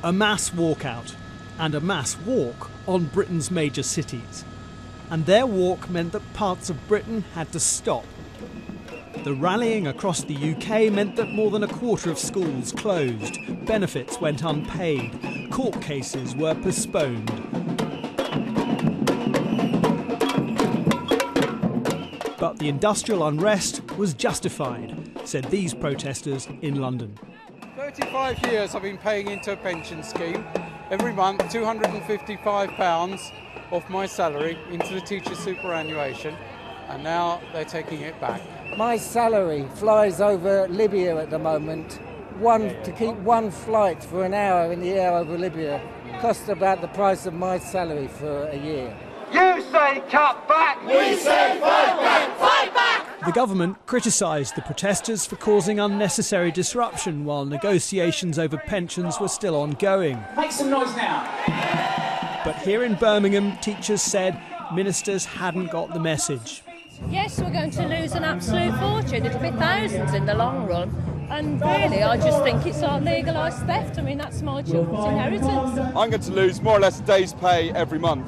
A mass walkout and a mass walk on Britain's major cities. And their walk meant that parts of Britain had to stop. The rallying across the UK meant that more than a quarter of schools closed, benefits went unpaid, court cases were postponed. But the industrial unrest was justified, said these protesters in London. 35 years I've been paying into a pension scheme. Every month, £255 off my salary into the teacher's superannuation, and now they're taking it back. My salary flies over Libya at the moment. To keep one flight for an hour in the air over Libya costs about the price of my salary for a year. You say cut back, we say fight back, fight back! The government criticised the protesters for causing unnecessary disruption while negotiations over pensions were still ongoing. Make some noise now. But here in Birmingham, teachers said ministers hadn't got the message. Yes, we're going to lose an absolute fortune. It'll be thousands in the long run. And really, I just think it's our legalised theft. I mean, that's my children's inheritance. I'm going to lose more or less a day's pay every month.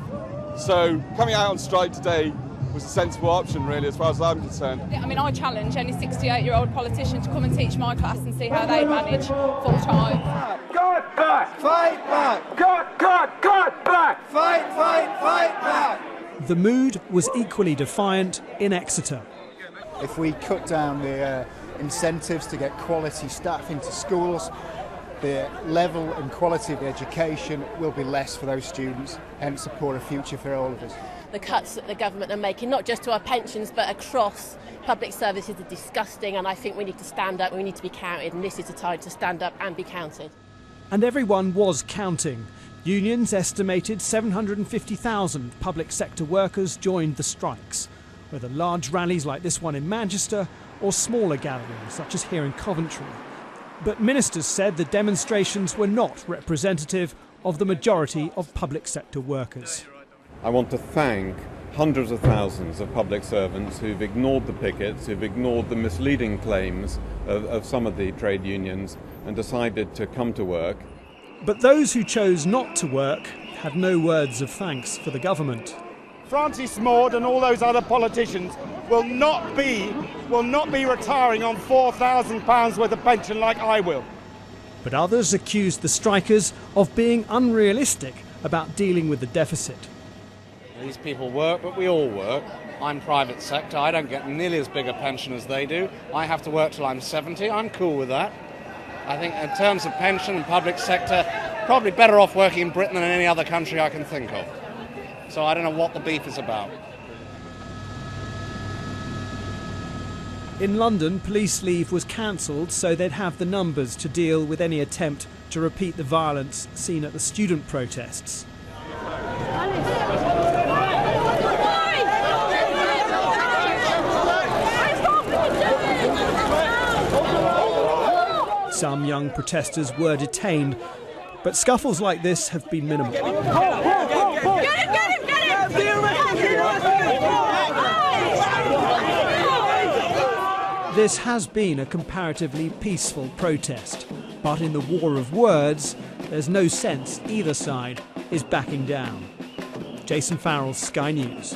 So coming out on strike today was a sensible option, really, as far as I'm concerned. I mean, I challenge any 68-year-old politician to come and teach my class and see how they manage full-time. Cut back! Fight back! Cut back! Fight back! The mood was equally defiant in Exeter. If we cut down the incentives to get quality staff into schools, the level and quality of the education will be less for those students, hence a poorer future for all of us. The cuts that the government are making, not just to our pensions but across public services, are disgusting, and I think we need to stand up, we need to be counted, and this is the time to stand up and be counted. And everyone was counting. Unions estimated 750,000 public sector workers joined the strikes, whether large rallies like this one in Manchester or smaller gatherings such as here in Coventry. But ministers said the demonstrations were not representative of the majority of public sector workers. I want to thank hundreds of thousands of public servants who've ignored the pickets, who've ignored the misleading claims of some of the trade unions and decided to come to work. But those who chose not to work had no words of thanks for the government. Francis Maud and all those other politicians will not be retiring on £4,000 worth of pension like I will. But others accused the strikers of being unrealistic about dealing with the deficit. These people work, but we all work. I'm private sector. I don't get nearly as big a pension as they do. I have to work till I'm 70. I'm cool with that. I think in terms of pension and public sector, probably better off working in Britain than in any other country I can think of. So I don't know what the beef is about. In London, police leave was cancelled so they'd have the numbers to deal with any attempt to repeat the violence seen at the student protests. Some young protesters were detained, but scuffles like this have been minimal. This has been a comparatively peaceful protest, but in the war of words, there's no sense either side is backing down. Jason Farrell, Sky News.